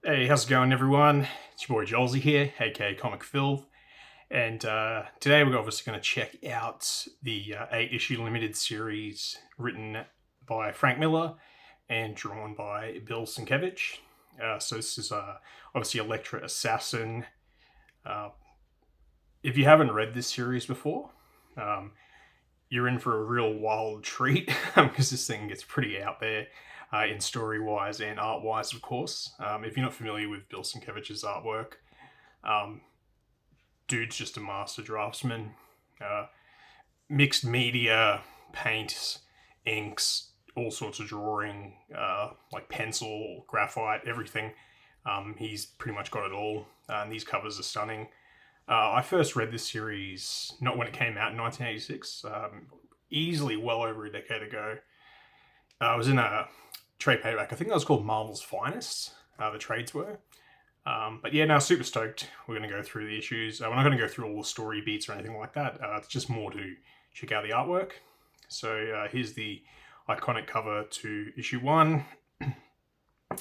Hey, how's it going, everyone? It's your boy Jolsey here, aka Comic Phil, and today we're obviously going to check out the 8-issue limited series written by Frank Miller and drawn by Bill Sienkiewicz. So this is obviously Elektra Assassin. Uh, if you haven't read this series before, um, you're in for a real wild treat because this thing gets pretty out there in story wise and art wise, of course. If you're not familiar with Bill Sienkiewicz's artwork, um, dude's just a master draftsman. Uh, Mixed media, paints, inks, all sorts of drawing, like pencil, graphite, everything. He's pretty much got it all, and these covers are stunning. I first read this series not when it came out in 1986, easily well over a decade ago. I was in a trade paperback. I think that was called Marvel's Finest. The trades were. But yeah, now super stoked. We're going to go through the issues. We're not going to go through all the story beats or anything like that. It's just more to check out the artwork. So here's the iconic cover to issue 1.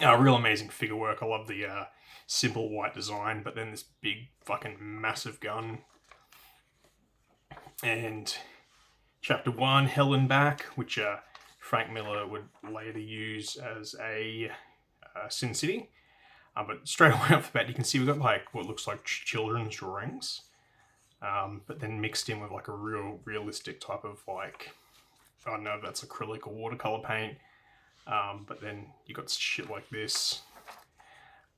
Real amazing figure work. I love the simple white design, but then this big fucking massive gun. And chapter 1, Hell and Back, which Frank Miller would later use as a Sin City. But straight away off the bat, you can see we've got like what looks like children's drawings, but then mixed in with like a real realistic type of like, I don't know if that's acrylic or watercolor paint. But then you got shit like this.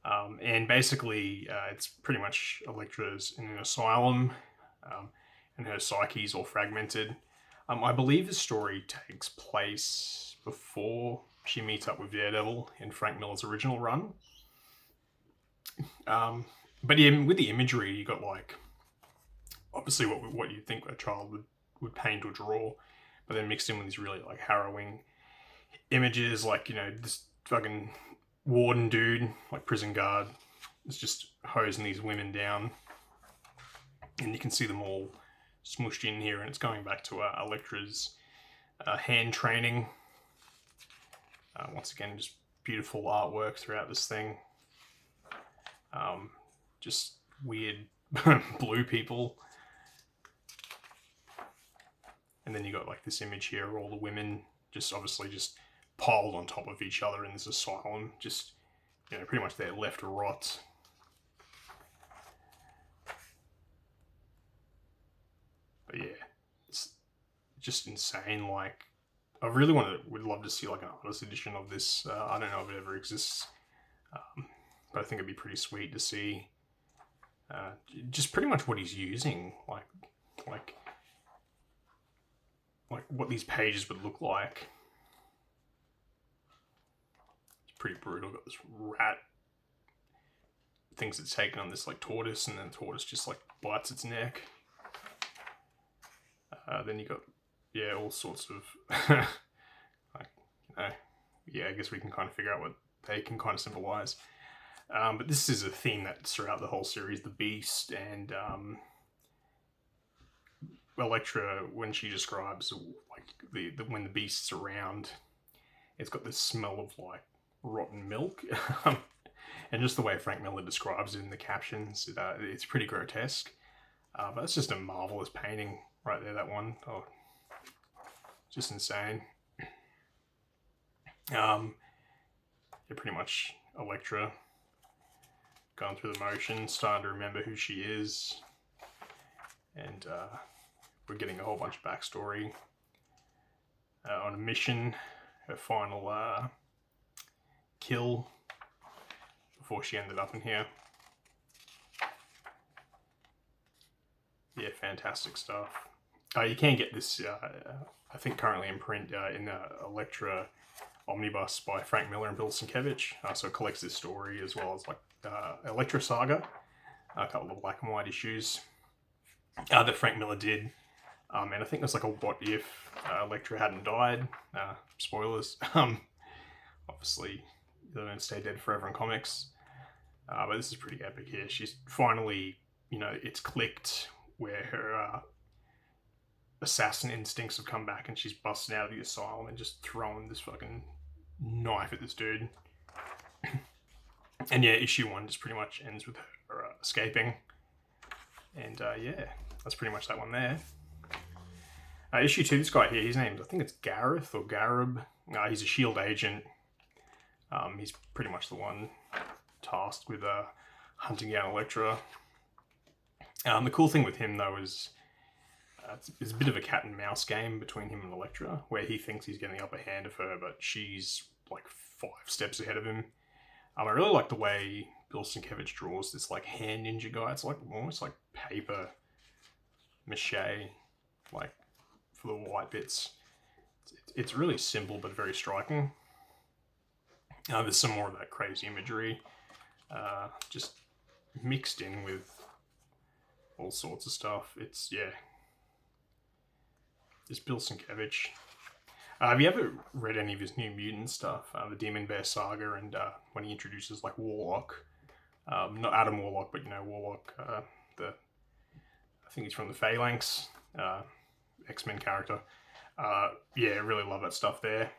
And basically, it's pretty much Elektra's in an asylum, and her psyche's all fragmented. I believe the story takes place before she meets up with Daredevil in Frank Miller's original run. But yeah, with the imagery, you got like obviously what you'd think a child would paint or draw, but then mixed in with these really like harrowing images, like, you know, this fucking warden dude, like prison guard, is just hosing these women down, and you can see them all smushed in here, and it's going back to Elektra's hand training. Once again, just beautiful artwork throughout this thing. Just weird blue people. And then you got like this image here of all the women just obviously just piled on top of each other in this asylum, just, you know, pretty much they're left to rot. But yeah, it's just insane. Like, I really would love to see like an artist edition of this. I don't know if it ever exists, but I think it'd be pretty sweet to see just pretty much what he's using, like what these pages would look like. It's pretty brutal. Got this rat thinks it's taken on this like tortoise, and then the tortoise just like bites its neck. Then you got, yeah, all sorts of like, you know, yeah, I guess we can kind of figure out what they can kind of symbolize. But this is a theme that's throughout the whole series, the beast, and Elektra, when she describes like the when the beast's around, it's got this smell of like rotten milk. And just the way Frank Miller describes it in the captions, it's pretty grotesque. But it's just a marvelous painting right there, that one. Oh, just insane. Yeah, pretty much Elektra going through the motions, starting to remember who she is. And we're getting a whole bunch of backstory. On a mission, her final kill before she ended up in here. Yeah, fantastic stuff. You can get this, I think, currently in print in the Elektra Omnibus by Frank Miller and Bill Sienkiewicz. So it collects this story as well as like Elektra Saga, a couple of black and white issues that Frank Miller did. And I think there's like a what if Elektra hadn't died. Spoilers. Obviously, they don't stay dead forever in comics. But this is pretty epic here. She's finally, you know, it's clicked where her assassin instincts have come back, and she's busting out of the asylum and just throwing this fucking knife at this dude. And yeah, issue 1 just pretty much ends with her escaping. And yeah, that's pretty much that one there. Issue 2, this guy here, his name, I think it's Gareth or Garib. He's a S.H.I.E.L.D. agent. He's pretty much the one tasked with hunting down Elektra. The cool thing with him, though, is it's a bit of a cat and mouse game between him and Elektra, where he thinks he's getting the upper hand of her, but she's like 5 steps ahead of him. I really like the way Bill Sienkiewicz draws this like hand ninja guy. It's like almost like paper mache, like for the white bits. It's really simple but very striking. There's some more of that crazy imagery, just mixed in with all sorts of stuff. It's, yeah. It's Bill Sienkiewicz. Have you ever read any of his New Mutant stuff? The Demon Bear Saga, and when he introduces like Warlock. Not Adam Warlock, but Warlock. I think he's from the Phalanx, X-Men character. Yeah, really love that stuff there.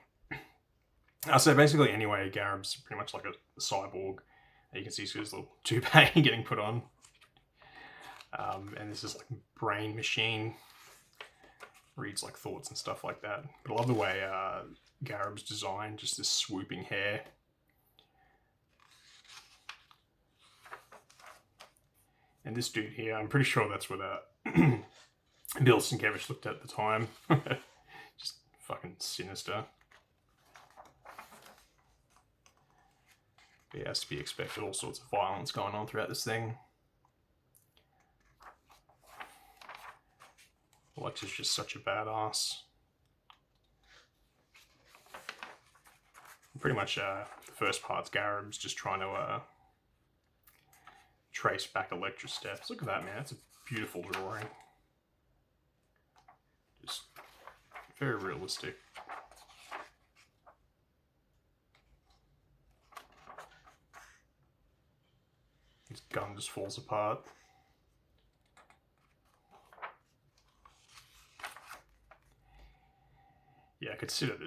So basically, anyway, Garib's pretty much like a cyborg. You can see his little toupee getting put on. And this is like brain machine. Reads like thoughts and stuff like that. But I love the way Garib's designed, just this swooping hair. And this dude here, I'm pretty sure that's what Bill Sienkiewicz looked at the time. Just fucking sinister. But yeah, has to be expected, all sorts of violence going on throughout this thing. Elektra's just such a badass. Pretty much the first part's Garib's just trying to trace back Elektra's steps. Look at that, man. That's a beautiful drawing. Just very realistic. His gun just falls apart. Yeah, I could stare at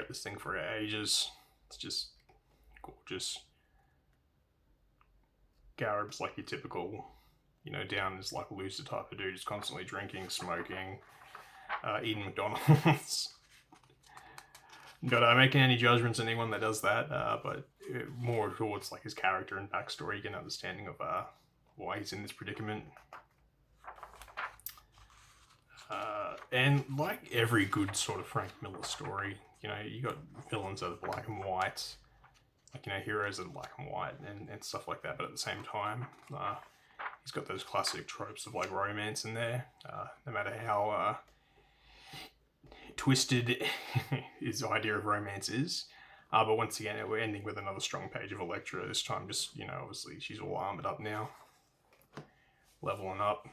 this thing for ages. It's just gorgeous. Garib's like your typical, down as like loser type of dude, just constantly drinking, smoking, eating McDonald's. Not making any judgments on anyone that does that, but more towards like his character and backstory, you get an understanding of why he's in this predicament. And like every good sort of Frank Miller story, you got villains that are black and white, like, heroes that are black and white and stuff like that, but at the same time, he's got those classic tropes of like romance in there, no matter how twisted his idea of romance is. But once again, we're ending with another strong page of Elektra, this time just, obviously she's all armored up now, leveling up.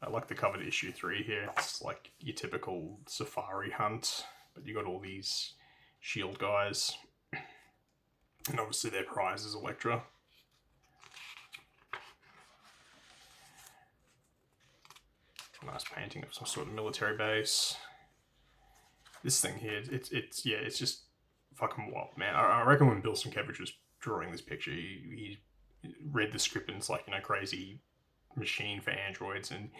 I like the cover to issue 3 here. It's like your typical safari hunt, but you got all these S.H.I.E.L.D. guys. And obviously their prize is Elektra. Nice painting of some sort of military base. This thing here, it's just fucking wild, man. I reckon when Bill Sienkiewicz was drawing this picture, he read the script and it's like, crazy machine for androids, and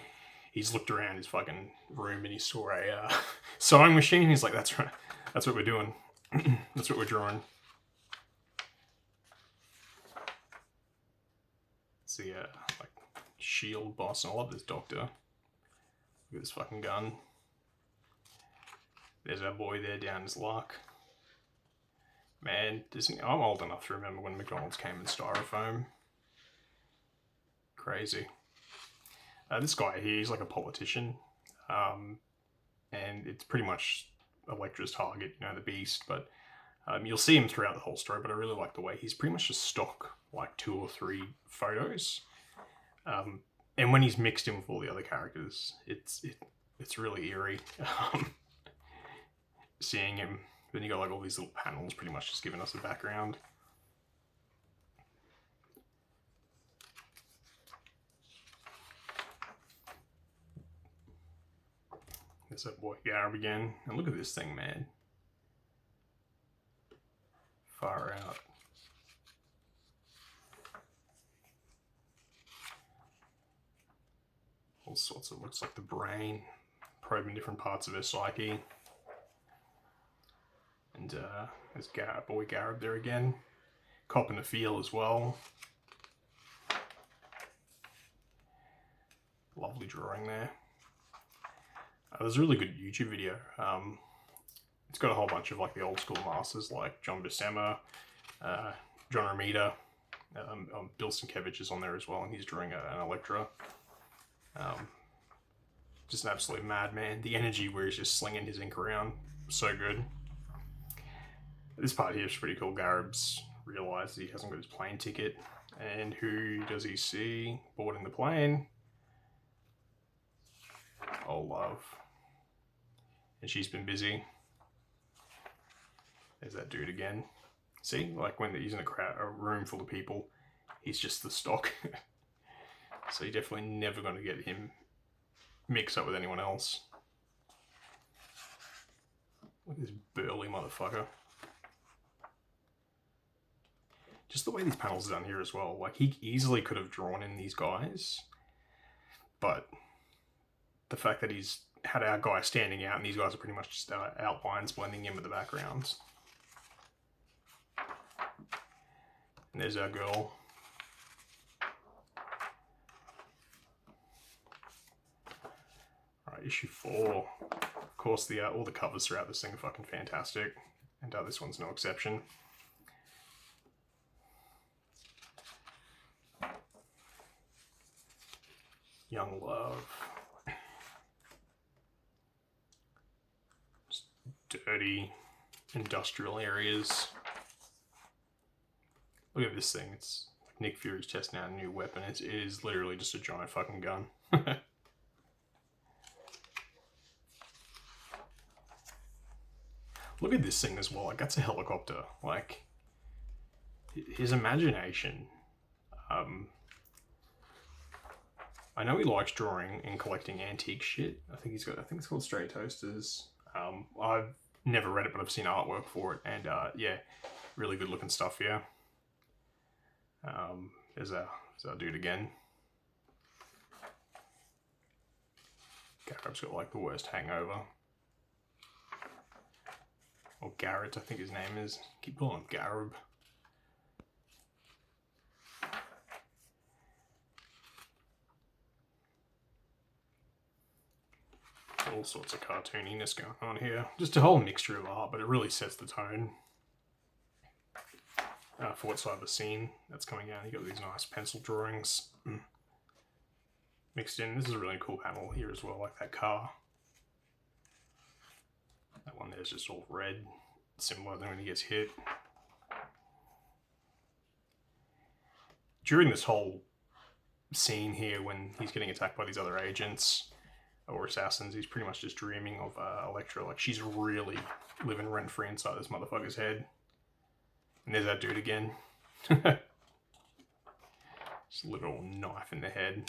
he's looked around his fucking room and he saw a sewing machine. He's like, that's right, that's what we're doing. That's what we're drawing. It's the like S.H.I.E.L.D. boss, and I love this doctor. Look at this fucking gun. There's our boy there down his luck. Man, I'm old enough to remember when McDonald's came in styrofoam. Crazy. This guy here, he's like a politician, and it's pretty much Elektra's target, the Beast, but you'll see him throughout the whole story, but I really like the way he's pretty much just stock, like 2 or 3 photos, and when he's mixed in with all the other characters, it's really eerie, seeing him. Then you got like all these little panels pretty much just giving us a background. There's that boy Garib again. And look at this thing, man. Far out. All sorts of, looks like the brain, probing different parts of her psyche. And there's boy Garib there again. Copping the feel as well. Lovely drawing there. There's a really good YouTube video. It's got a whole bunch of like the old school masters like John Buscema, John Romita, Bill Sienkiewicz is on there as well, and he's drawing an Elektra. Just an absolute madman. The energy where he's just slinging his ink around, so good. This part here is pretty cool. Garib's realised he hasn't got his plane ticket, and who does he see boarding the plane? Oh, love. And she's been busy. There's that dude again. See, like when he's in a room full of people, he's just the stock. So you're definitely never going to get him mixed up with anyone else. Look at this burly motherfucker. Just the way these panels are done here as well. Like, he easily could have drawn in these guys, but the fact that he's had our guy standing out and these guys are pretty much just outlines blending in with the backgrounds. And there's our girl. Alright, issue 4. Of course, all the covers throughout this thing are fucking fantastic, and this one's no exception. Young love. Just dirty industrial areas. Look at this thing. It's like Nick Fury's testing out a new weapon. It is literally just a giant fucking gun. Look at this thing as well. Like, that's a helicopter. Like, his imagination. I know he likes drawing and collecting antique shit. I think it's called Stray Toasters. I've never read it, but I've seen artwork for it, and yeah, really good looking stuff here. There's our dude again. Garib's got like the worst hangover. Or Garrett, I think his name is. Keep calling him Garib. All sorts of cartooniness going on here. Just a whole mixture of art, but it really sets the tone for what side of the scene that's coming out. You got these nice pencil drawings mixed in. This is a really cool panel here as well, like that car. That one there's just all red, similar than when he gets hit. During this whole scene here, when he's getting attacked by these other agents or assassins, he's pretty much just dreaming of Elektra. Like, she's really living rent-free inside this motherfucker's head. And there's that dude again. Just a little knife in the head.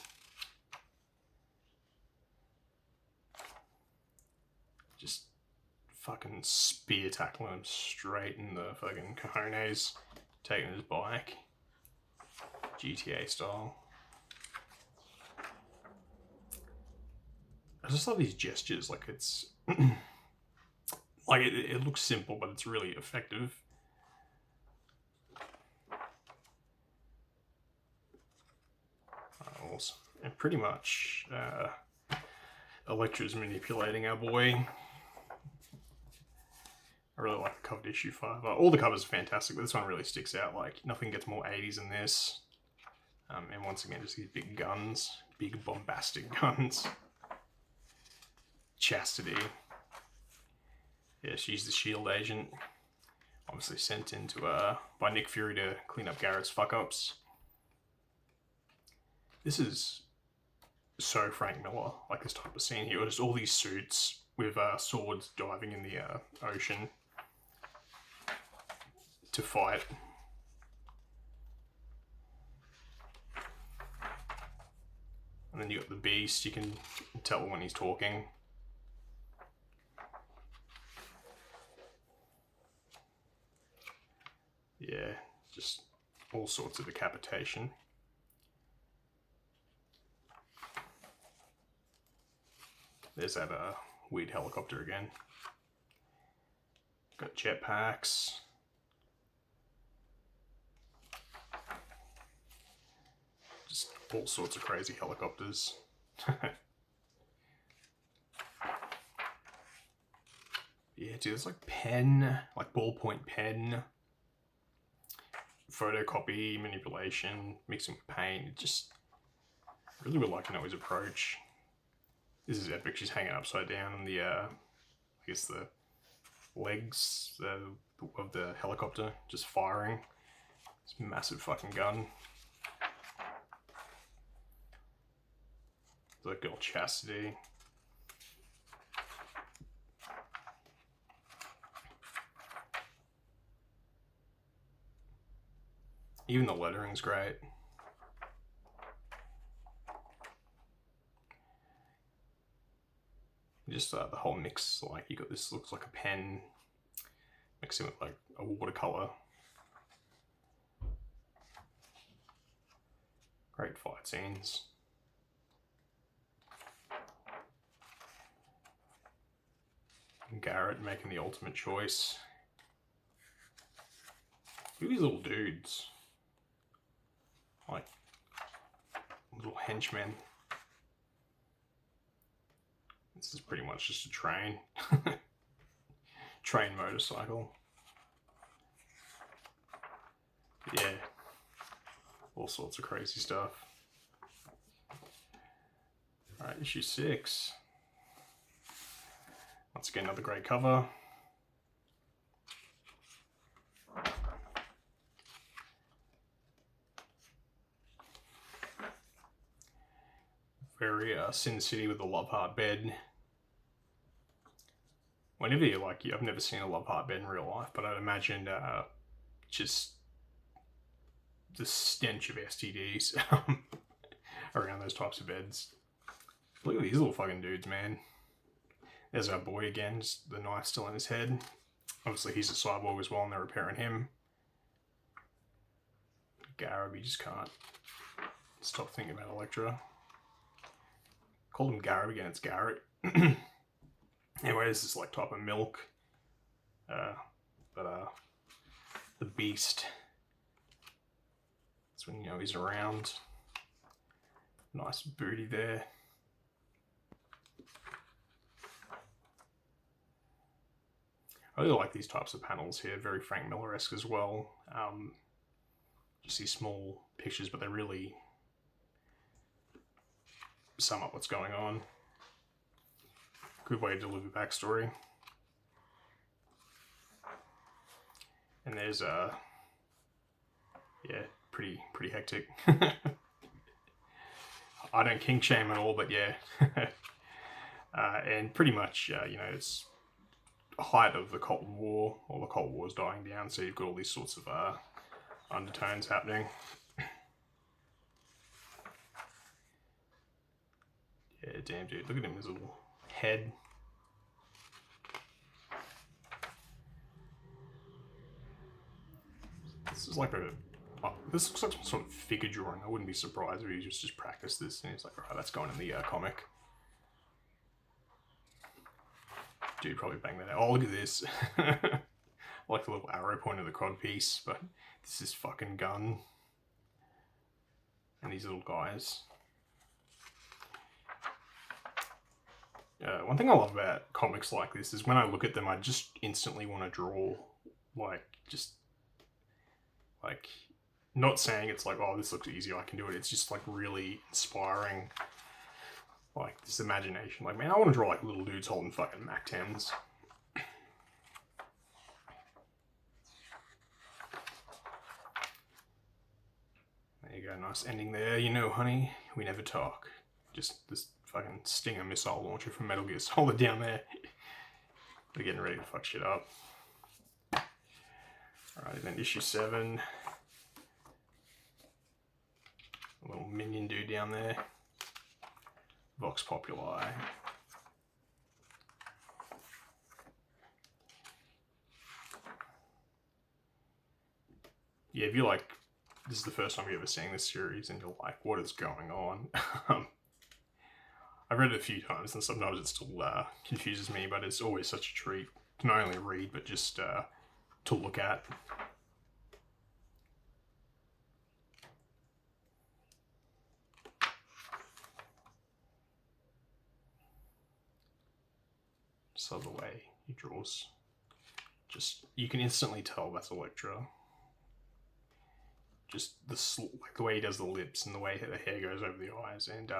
Just fucking spear tackling him straight in the fucking cojones. Taking his bike. GTA style. I just love these gestures. Like, it's like it looks simple, but it's really effective. Awesome. And pretty much Elektra's manipulating our boy. I really like the cover issue 5. All the covers are fantastic, but this one really sticks out. Like, nothing gets more 80s than this. And once again, just these big guns. Big bombastic guns. Chastity. Yeah, she's the S.H.I.E.L.D. agent. Obviously sent into by Nick Fury to clean up Garrett's fuck-ups. This is so Frank Miller, like this type of scene here. Just all these suits with swords diving in the ocean to fight. And then you got the beast. You can tell when he's talking. Yeah, just all sorts of decapitation. There's that weird helicopter again. Got jetpacks. Just all sorts of crazy helicopters. Yeah, dude, there's like pen, like ballpoint pen, photocopy, manipulation, mixing with paint. Just really would like to know his approach. This is epic. She's hanging upside down on the, I guess the legs of the helicopter, just firing this massive fucking gun. The girl Chastity. Even the lettering's great. Just the whole mix, like you got this looks like a pen mixing with like a watercolor. Great fight scenes. And Garrett making the ultimate choice. Look at these little dudes. Like little henchmen. This is pretty much just a train. Train motorcycle. Yeah. All sorts of crazy stuff. Alright, issue 6. Once again, another great cover. Very Sin City with the Love Heart bed. Whenever you're like, I've never seen a Love Heart bed in real life, but I'd imagine just the stench of STDs around those types of beds. Look at these little fucking dudes, man. There's our boy again, just the knife still in his head. Obviously he's a cyborg as well and they're repairing him. Garrett, you just can't stop thinking about Elektra. Called him Garrett again, it's Garrett. Anyway, this is like type of milk. The beast. That's when you know he's around. Nice booty there. I really like these types of panels here, very Frank Miller-esque as well. Just these small pictures, but they really sum up what's going on. Good way to deliver backstory. And there's yeah, pretty hectic. I don't kink shame at all, but yeah. And pretty much, you know, it's height of the Cold War, or the Cold War's dying down, so you've got all these sorts of undertones happening. Yeah, damn dude, look at him, his little head. This is like a, this looks like some sort of figure drawing. I wouldn't be surprised if he just practiced this and he's like, alright, that's going in the comic. Dude, probably bang that out. Oh, look at this. I like the little arrow point of the cod piece, but this is fucking gun. And these little guys. One thing I love about comics like this is when I look at them, I just instantly want to draw. Like, just, like, not saying it's like, oh, this looks easy, I can do it. It's just, like, really inspiring. Like, this imagination. Like, man, I want to draw, like, little dudes holding fucking Mac 10s. There you go, nice ending there. You know, honey, we never talk. Just this fucking Stinger missile launcher from Metal Gear Solid down there. They're getting ready to fuck shit up. Alright, then issue 7. A little Minion dude down there. Vox Populi. yeah, if you're like, this is the first time you're ever seeing this series and you're like, what is going on? I've read it a few times and sometimes it still confuses me, but it's always such a treat to not only read, but just to look at. So the way he draws, just, you can instantly tell that's Elektra. Just like the way he does the lips and the way the hair goes over the eyes, and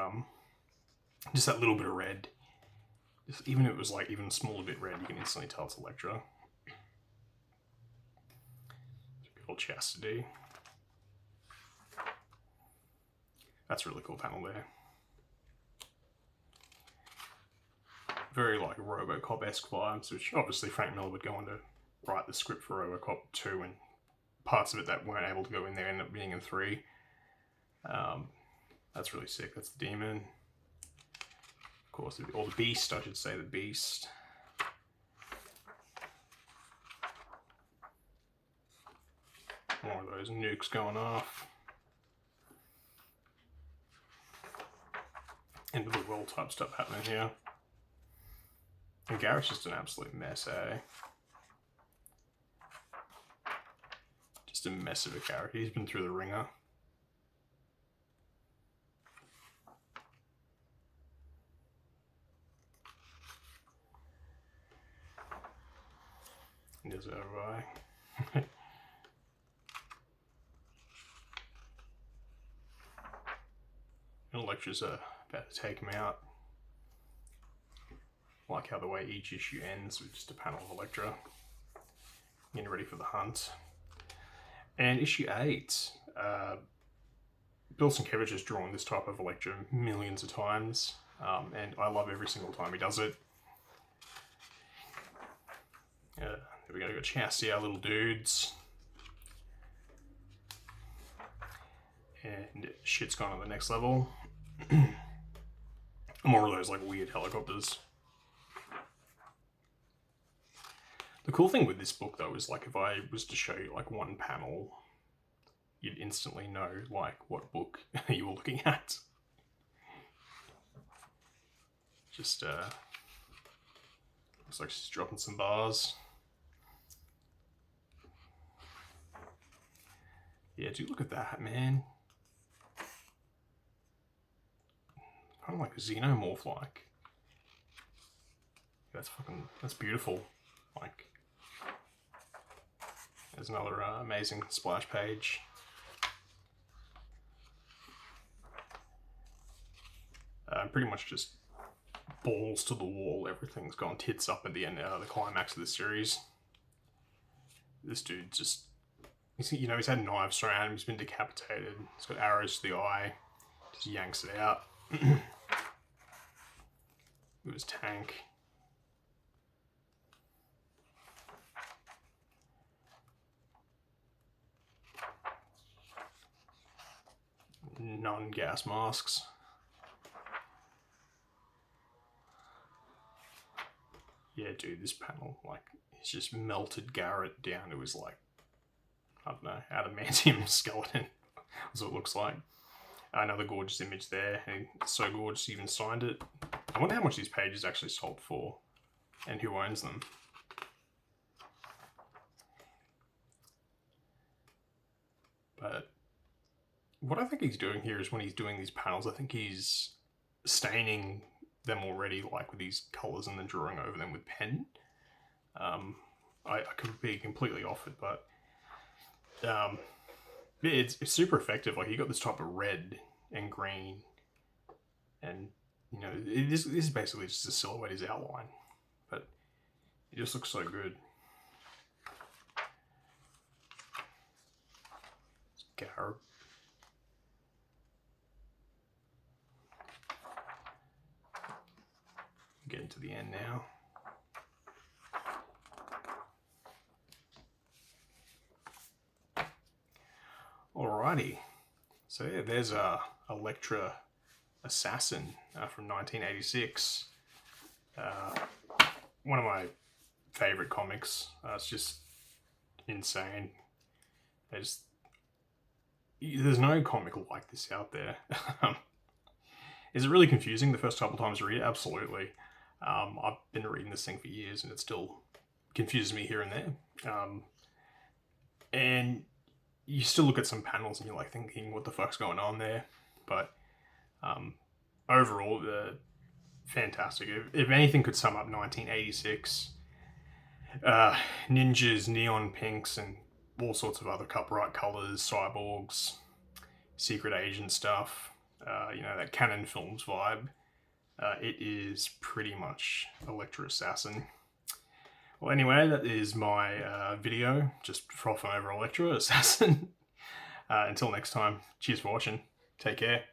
just that little bit of red. Even if it was like even a smaller bit red, you can instantly tell it's Elektra. Good old Chastity. That's a really cool panel there. Very like RoboCop-esque vibes, which obviously Frank Miller would go on to write the script for RoboCop 2, and parts of it that weren't able to go in there ended up being in 3. That's really sick. That's the Demon. Of course, or the Beast, I should say, the Beast. More of those nukes going off. End of the world type stuff happening here. And Garrett's just an absolute mess, eh? Just a mess of a character. He's been through the ringer. And there's our eye. Elektra's about to take him out. I like how the way each issue ends with just a panel of Elektra getting ready for the hunt. And issue 8, Bill Sienkiewicz has drawn this type of Elektra millions of times, and I love every single time he does it. Here we go, got Chastity, our little dudes. And shit's gone to the next level. More of those like weird helicopters. The cool thing with this book though is like if I was to show you like one panel, you'd instantly know like what book you were looking at. Just looks like she's dropping some bars. Yeah, dude, look at that, man. Kind of like a xenomorph, like. That's beautiful. Like, there's another amazing splash page. Pretty much just balls to the wall. Everything's gone tits up at the end, the climax of the series. This dude just, you know, he's had knives thrown at him, he's been decapitated, he's got arrows to the eye, just yanks it out. With his tank. Non-gas masks. Yeah, dude, this panel, like, it's just melted Garrett down to his, like, I don't know, adamantium skeleton. That's what it looks like. Another gorgeous image there, and it's so gorgeous he even signed it. I wonder how much these pages actually sold for, and who owns them. But what I think he's doing here is when he's doing these panels, I think he's staining them already, like with these colours, and then drawing over them with pen. I could be completely off it, but it's super effective. Like, you got this type of red and green, and you know, this is basically just a silhouette, his outline, but it just looks so good. Garb. Getting to the end now. Alrighty, so yeah, there's a Elektra Assassin from 1986. One of my favorite comics. It's just insane. there's no comic like this out there. Is it really confusing the first couple times I read it? Absolutely. I've been reading this thing for years and it still confuses me here and there. And you still look at some panels and you're like thinking, what the fuck's going on there? But overall, fantastic. If anything could sum up 1986, ninjas, neon pinks, and all sorts of other bright colors, cyborgs, secret agent stuff, that Canon Films vibe, it is pretty much Elektra Assassin. Well, anyway, that is my video, just frothing over Elektra Assassin. Until next time, cheers for watching. Take care.